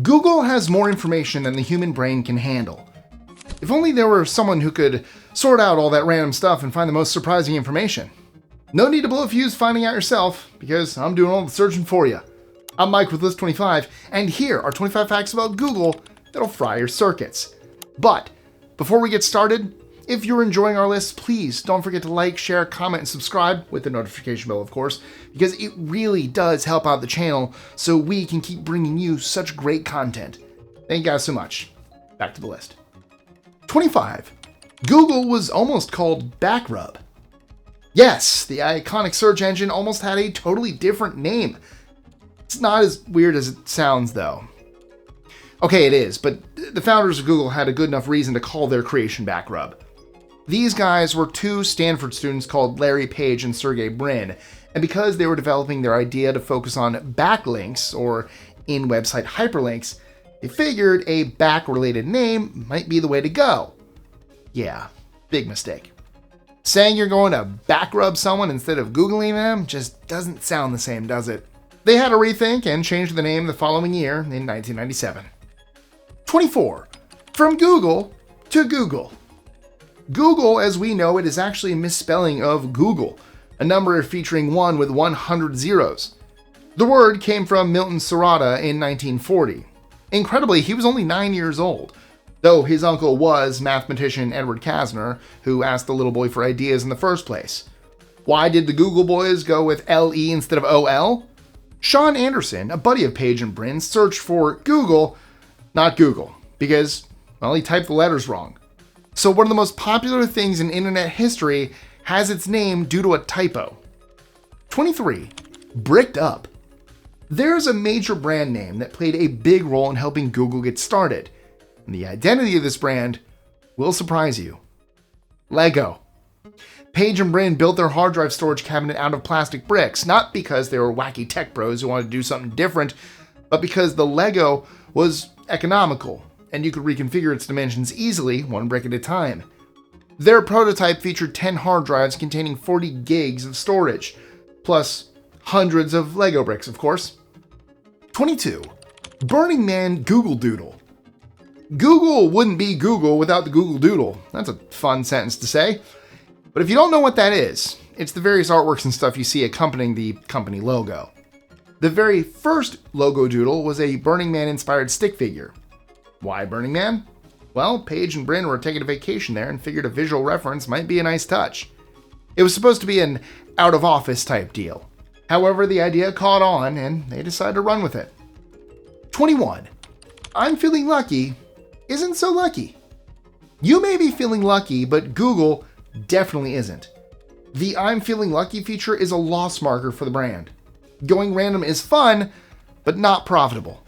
Google has more information than the human brain can handle. If only there were someone who could sort out all that random stuff and find the most surprising information. No need to blow a fuse finding out yourself, because I'm doing all the searching for you. I'm Mike with List 25, and here are 25 facts about Google that'll fry your circuits. But before we get started, if you're enjoying our list, please don't forget to like, share, comment, and subscribe with the notification bell, of course, because it really does help out the channel so we can keep bringing you such great content. Thank you guys so much. Back to the list. 25. Google was almost called BackRub. Yes, the iconic search engine almost had a totally different name. It's not as weird as it sounds, though. Okay, it is, but the founders of Google had a good enough reason to call their creation BackRub. These guys were two Stanford students called Larry Page and Sergey Brin, and because they were developing their idea to focus on backlinks, or in-website hyperlinks, they figured a back-related name might be the way to go. Yeah, big mistake. Saying you're going to BackRub someone instead of Googling them just doesn't sound the same, does it? They had a rethink and changed the name the following year in 1997. 24. From Google to Google. Google, as we know it, is actually a misspelling of Google, a number featuring 1 with 100 zeros. The word came from Milton Serrata in 1940. Incredibly, he was only 9 years old, though his uncle was mathematician Edward Kasner, who asked the little boy for ideas in the first place. Why did the Google boys go with LE instead of OL? Sean Anderson, a buddy of Page and Brin, searched for Google, not Google, because, well, he typed the letters wrong. So one of the most popular things in internet history has its name due to a typo. 23. Bricked up. There's a major brand name that played a big role in helping Google get started, and the identity of this brand will surprise you. Lego. Page and Brin built their hard drive storage cabinet out of plastic bricks, not because they were wacky tech bros who wanted to do something different, but because the Lego was economical, and you could reconfigure its dimensions easily, one brick at a time. Their prototype featured 10 hard drives containing 40 gigs of storage, plus hundreds of Lego bricks, of course. 22. Burning Man Google Doodle. Google wouldn't be Google without the Google Doodle. That's a fun sentence to say. But if you don't know what that is, it's the various artworks and stuff you see accompanying the company logo. The very first logo doodle was a Burning Man-inspired stick figure. Why Burning Man? Well, Page and Brin were taking a vacation there and figured a visual reference might be a nice touch. It was supposed to be an out-of-office type deal. However, the idea caught on and they decided to run with it. 21. I'm feeling lucky isn't so lucky. You may be feeling lucky, but Google definitely isn't. The I'm feeling lucky feature is a loss marker for the brand. Going random is fun, but not profitable.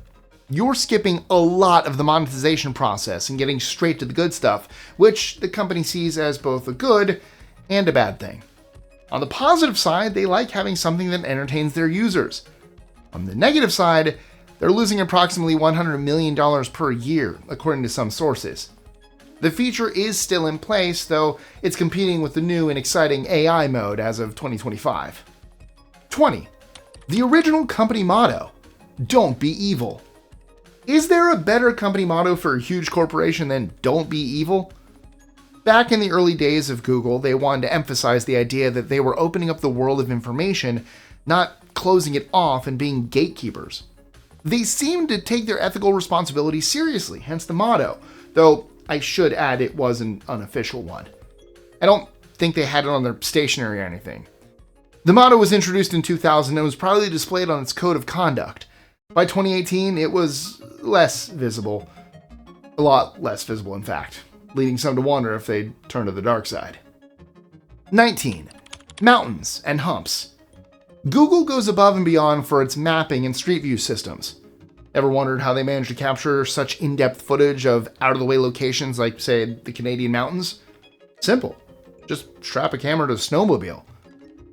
You're skipping a lot of the monetization process and getting straight to the good stuff, which the company sees as both a good and a bad thing. On the positive side, they like having something that entertains their users. On the negative side, they're losing approximately $100 million per year, according to some sources. The feature is still in place, though it's competing with the new and exciting AI mode as of 2025. 20. The original company motto, "Don't be evil." Is there a better company motto for a huge corporation than "Don't be evil"? Back in the early days of Google, they wanted to emphasize the idea that they were opening up the world of information, not closing it off and being gatekeepers. They seemed to take their ethical responsibility seriously, hence the motto, though I should add it was an unofficial one. I don't think they had it on their stationery or anything. The motto was introduced in 2000 and was proudly displayed on its code of conduct. By 2018, it was less visible. A lot less visible, in fact, leading some to wonder if they'd turn to the dark side. 19. Mountains and humps. Google goes above and beyond for its mapping and street view systems. Ever wondered how they managed to capture such in-depth footage of out-of-the-way locations like, say, the Canadian mountains? Simple. Just strap a camera to a snowmobile.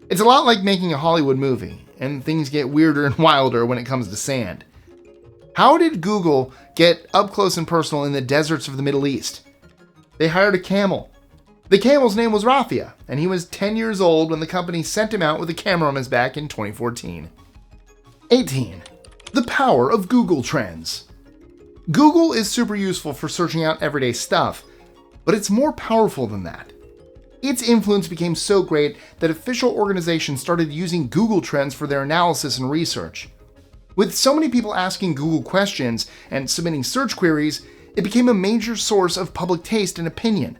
It's a lot like making a Hollywood movie, and things get weirder and wilder when it comes to sand. How did Google get up close and personal in the deserts of the Middle East? They hired a camel. The camel's name was Rafia, and he was 10 years old when the company sent him out with a camera on his back in 2014. 18. The power of Google Trends. Google is super useful for searching out everyday stuff, but it's more powerful than that. Its influence became so great that official organizations started using Google Trends for their analysis and research. With so many people asking Google questions and submitting search queries, it became a major source of public taste and opinion.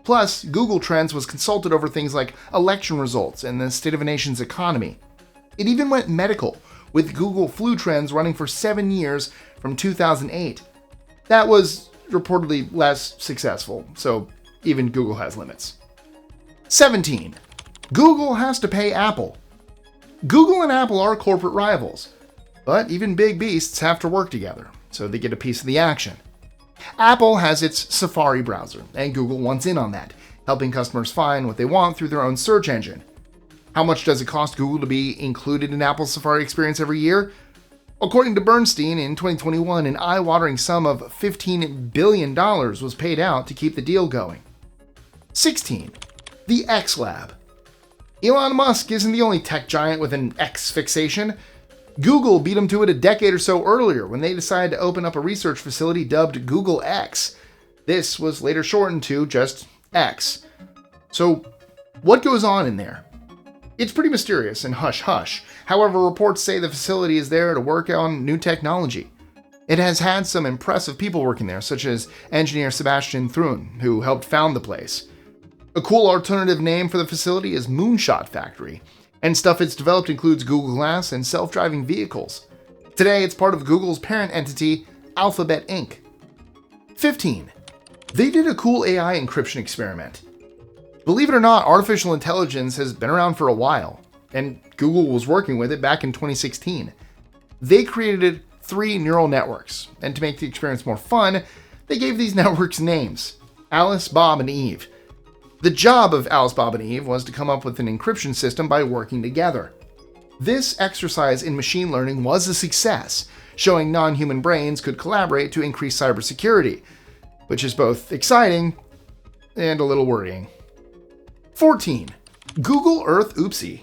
Plus, Google Trends was consulted over things like election results and the state of a nation's economy. It even went medical, with Google Flu Trends running for 7 years from 2008. That was reportedly less successful, so even Google has limits. 17. Google has to pay Apple. Google and Apple are corporate rivals, but even big beasts have to work together, so they get a piece of the action. Apple has its Safari browser, and Google wants in on that, helping customers find what they want through their own search engine. How much does it cost Google to be included in Apple's Safari experience every year? According to Bernstein, in 2021, an eye-watering sum of $15 billion was paid out to keep the deal going. 16. The X Lab. Elon Musk isn't the only tech giant with an X fixation. Google beat him to it a decade or so earlier when they decided to open up a research facility dubbed Google X. This was later shortened to just X. So, what goes on in there? It's pretty mysterious and hush-hush. However, reports say the facility is there to work on new technology. It has had some impressive people working there, such as engineer Sebastian Thrun, who helped found the place. A cool alternative name for the facility is Moonshot Factory, and stuff it's developed includes Google Glass and self-driving vehicles. Today, it's part of Google's parent entity, Alphabet Inc. 15. They did a cool AI encryption experiment. Believe it or not, artificial intelligence has been around for a while, and Google was working with it back in 2016. They created 3 neural networks, and to make the experience more fun, they gave these networks names: Alice, Bob, and Eve. The job of Alice, Bob, and Eve was to come up with an encryption system by working together. This exercise in machine learning was a success, showing non-human brains could collaborate to increase cybersecurity, which is both exciting and a little worrying. 14. Google Earth oopsie.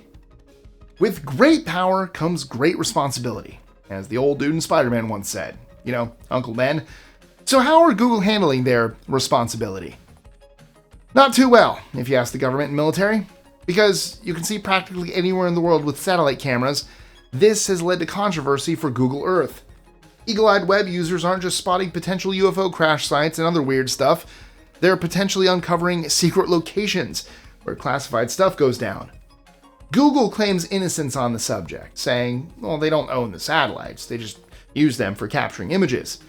With great power comes great responsibility, as the old dude in Spider-Man once said. You know, Uncle Ben. So how are Google handling their responsibility? Not too well, if you ask the government and military. Because you can see practically anywhere in the world with satellite cameras, this has led to controversy for Google Earth. Eagle-eyed web users aren't just spotting potential UFO crash sites and other weird stuff, they're potentially uncovering secret locations where classified stuff goes down. Google claims innocence on the subject, saying, well, they don't own the satellites, they just use them for capturing images.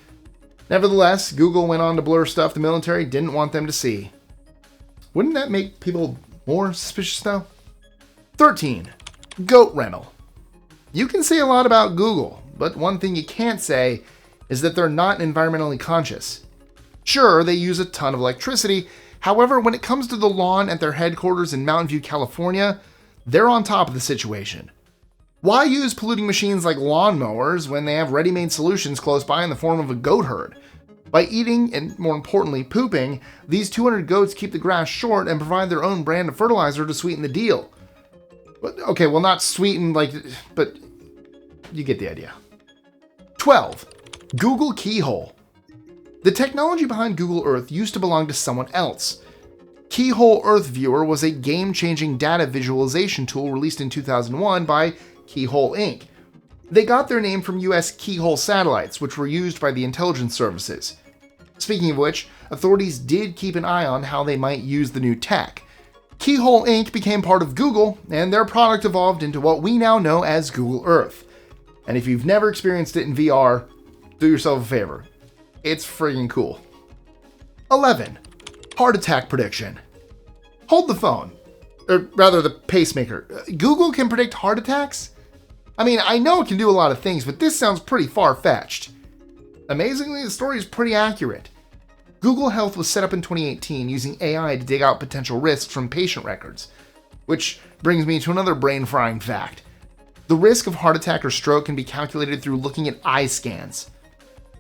Nevertheless, Google went on to blur stuff the military didn't want them to see. Wouldn't that make people more suspicious though? 13. Goat rental. You can say a lot about Google, but one thing you can't say is that they're not environmentally conscious. Sure, they use a ton of electricity. However, when it comes to the lawn at their headquarters in Mountain View, California, they're on top of the situation. Why use polluting machines like lawnmowers when they have ready-made solutions close by in the form of a goat herd? By eating, and more importantly, pooping, these 200 goats keep the grass short and provide their own brand of fertilizer to sweeten the deal. Okay, well, not sweeten but you get the idea. 12. Google Keyhole. The technology behind Google Earth used to belong to someone else. Keyhole Earth Viewer was a game-changing data visualization tool released in 2001 by Keyhole Inc. They got their name from US Keyhole satellites, which were used by the intelligence services. Speaking of which, authorities did keep an eye on how they might use the new tech. Keyhole Inc. became part of Google, and their product evolved into what we now know as Google Earth. And if you've never experienced it in VR, do yourself a favor. It's friggin' cool. 11. Heart attack prediction. Hold the phone. Or rather, the pacemaker. Google can predict heart attacks? I mean, I know it can do a lot of things, but this sounds pretty far-fetched. Amazingly, the story is pretty accurate. Google Health was set up in 2018 using AI to dig out potential risks from patient records. Which brings me to another brain-frying fact. The risk of heart attack or stroke can be calculated through looking at eye scans.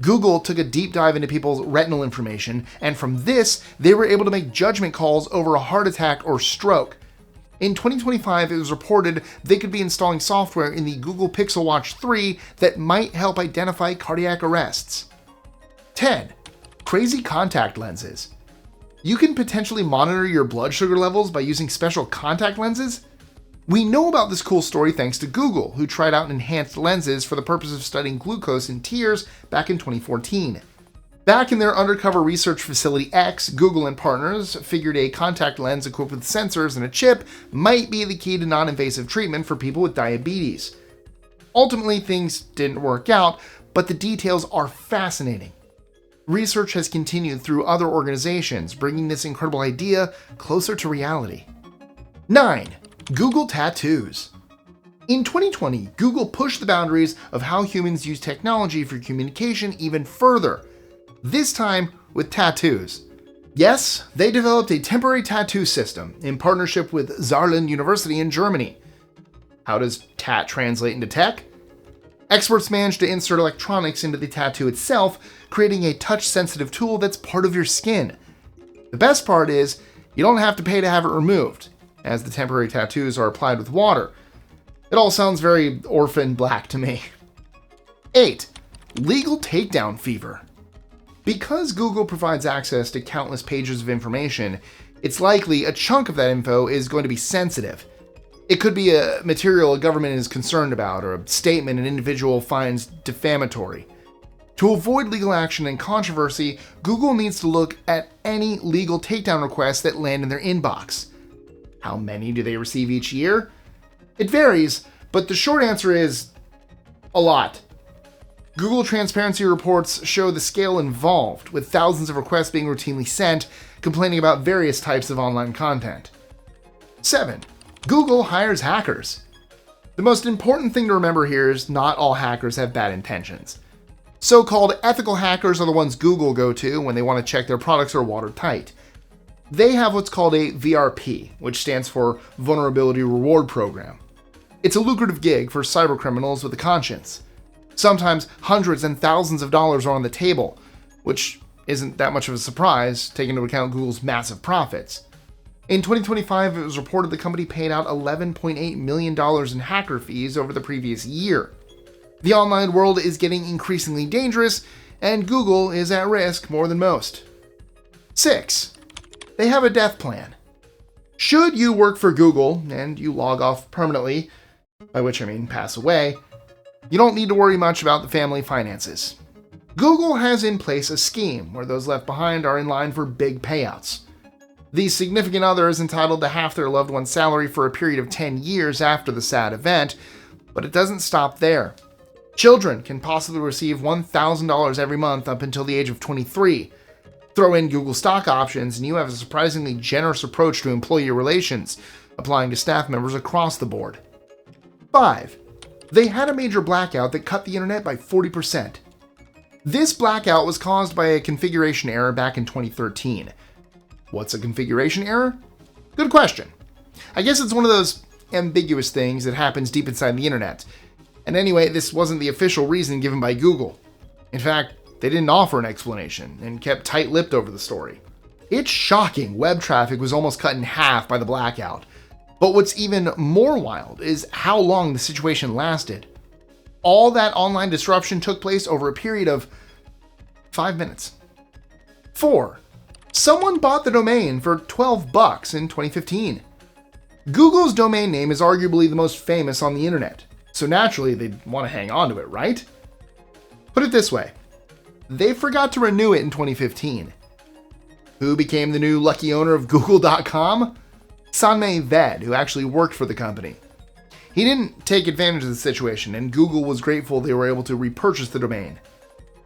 Google took a deep dive into people's retinal information, and from this, they were able to make judgment calls over a heart attack or stroke. In 2025, it was reported they could be installing software in the Google Pixel Watch 3 that might help identify cardiac arrests. 10. Crazy contact lenses. You can potentially monitor your blood sugar levels by using special contact lenses? We know about this cool story thanks to Google, who tried out enhanced lenses for the purpose of studying glucose in tears back in 2014. Back in their undercover research facility X, Google and partners figured a contact lens equipped with sensors and a chip might be the key to non-invasive treatment for people with diabetes. Ultimately, things didn't work out, but the details are fascinating. Research has continued through other organizations, bringing this incredible idea closer to reality. 9. Google tattoos. In 2020, Google pushed the boundaries of how humans use technology for communication even further, this time with tattoos. Yes, they developed a temporary tattoo system in partnership with Saarland University in Germany. How does tat translate into tech? Experts managed to insert electronics into the tattoo itself, creating a touch-sensitive tool that's part of your skin. The best part is, you don't have to pay to have it removed, as the temporary tattoos are applied with water. It all sounds very Orphan Black to me. 8. Legal takedown fever. Because Google provides access to countless pages of information, it's likely a chunk of that info is going to be sensitive. It could be a material a government is concerned about, or a statement an individual finds defamatory. To avoid legal action and controversy, Google needs to look at any legal takedown requests that land in their inbox. How many do they receive each year? It varies, but the short answer is a lot. Google transparency reports show the scale involved, with thousands of requests being routinely sent, complaining about various types of online content. 7. Google hires hackers. The most important thing to remember here is not all hackers have bad intentions. So-called ethical hackers are the ones Google go to when they want to check their products are watertight. They have what's called a VRP, which stands for Vulnerability Reward Program. It's a lucrative gig for cybercriminals with a conscience. Sometimes hundreds and thousands of dollars are on the table, which isn't that much of a surprise, taking into account Google's massive profits. In 2025, it was reported the company paid out $11.8 million in hacker fees over the previous year. The online world is getting increasingly dangerous, and Google is at risk more than most. 6. They have a death plan. Should you work for Google and you log off permanently, by which I mean pass away, you don't need to worry much about the family finances. Google has in place a scheme where those left behind are in line for big payouts. The significant other is entitled to half their loved one's salary for a period of 10 years after the sad event, but it doesn't stop there. Children can possibly receive $1,000 every month up until the age of 23. Throw in Google stock options and you have a surprisingly generous approach to employee relations, applying to staff members across the board. 5. They had a major blackout that cut the internet by 40%. This blackout was caused by a configuration error back in 2013. What's a configuration error? Good question. I guess it's one of those ambiguous things that happens deep inside the internet. And anyway, this wasn't the official reason given by Google. In fact, they didn't offer an explanation and kept tight-lipped over the story. It's shocking web traffic was almost cut in half by the blackout. But what's even more wild is how long the situation lasted. All that online disruption took place over a period of 5 minutes. 4. Someone bought the domain for $12 in 2015. Google's domain name is arguably the most famous on the internet, so naturally they'd want to hang on to it, right? Put it this way, they forgot to renew it in 2015. Who became the new lucky owner of Google.com? Sanmei Ved, who actually worked for the company. He didn't take advantage of the situation, and Google was grateful they were able to repurchase the domain.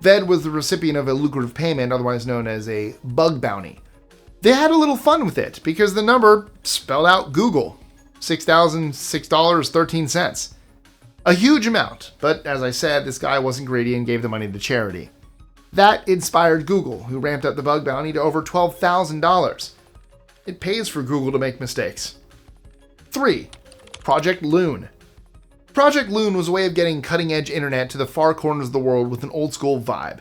Ved was the recipient of a lucrative payment, otherwise known as a bug bounty. They had a little fun with it, because the number spelled out Google, $6,006.13. A huge amount, but as I said, this guy wasn't greedy and gave the money to charity. That inspired Google, who ramped up the bug bounty to over $12,000. It pays for Google to make mistakes. 3. Project Loon. Project Loon was a way of getting cutting-edge internet to the far corners of the world with an old-school vibe.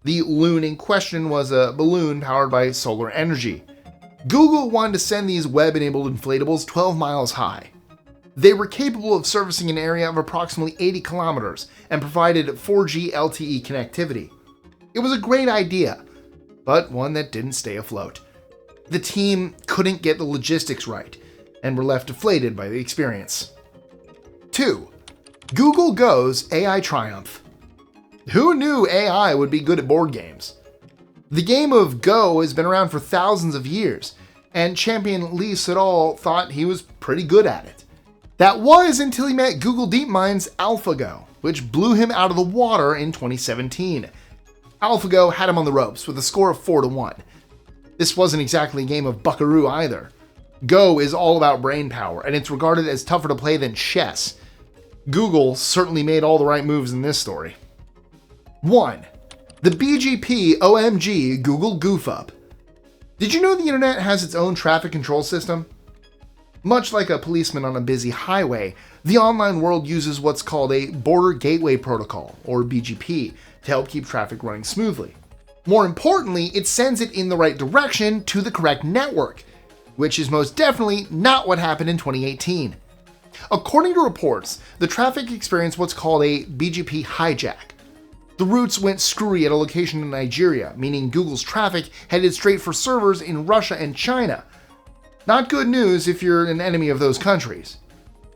The Loon in question was a balloon powered by solar energy. Google wanted to send these web-enabled inflatables 12 miles high. They were capable of servicing an area of approximately 80 kilometers and provided 4G LTE connectivity. It was a great idea, but one that didn't stay afloat. The team couldn't get the logistics right, and were left deflated by the experience. 2. Google Go's AI triumph. Who knew AI would be good at board games? The game of Go has been around for thousands of years, and champion Lee Sedol thought he was pretty good at it. That was until he met Google DeepMind's AlphaGo, which blew him out of the water in 2017. AlphaGo had him on the ropes with a score of 4-1. This wasn't exactly a game of buckaroo either. Go is all about brain power, and it's regarded as tougher to play than chess. Google certainly made all the right moves in this story. 1. The BGP OMG Google goof up. Did you know the internet has its own traffic control system? Much like a policeman on a busy highway, the online world uses what's called a Border Gateway Protocol, or BGP, to help keep traffic running smoothly. More importantly, it sends it in the right direction to the correct network, which is most definitely not what happened in 2018. According to reports, the traffic experienced what's called a BGP hijack. The routes went screwy at a location in Nigeria, meaning Google's traffic headed straight for servers in Russia and China. Not good news if you're an enemy of those countries.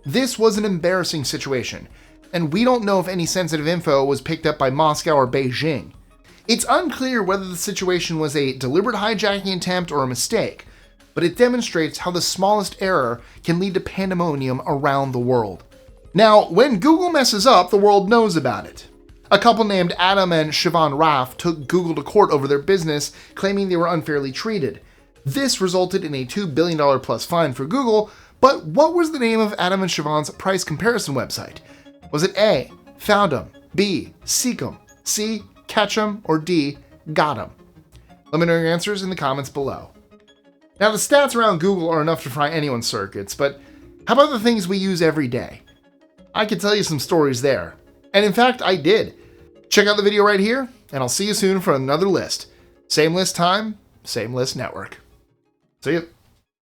This was an embarrassing situation, and we don't know if any sensitive info was picked up by Moscow or Beijing. It's unclear whether the situation was a deliberate hijacking attempt or a mistake, but it demonstrates how the smallest error can lead to pandemonium around the world. Now, when Google messes up, the world knows about it. A couple named Adam and Siobhan Raff took Google to court over their business, claiming they were unfairly treated. This resulted in a $2 billion plus fine for Google, but what was the name of Adam and Siobhan's price comparison website? Was it A, Found 'em, B, Seek 'em, C, Catch 'em, or D, Got 'em? Let me know your answers in the comments below. Now, the stats around Google are enough to fry anyone's circuits, but how about the things we use every day? I could tell you some stories there. And in fact, I did. Check out the video right here, and I'll see you soon for another list. Same list time, same list network. See you.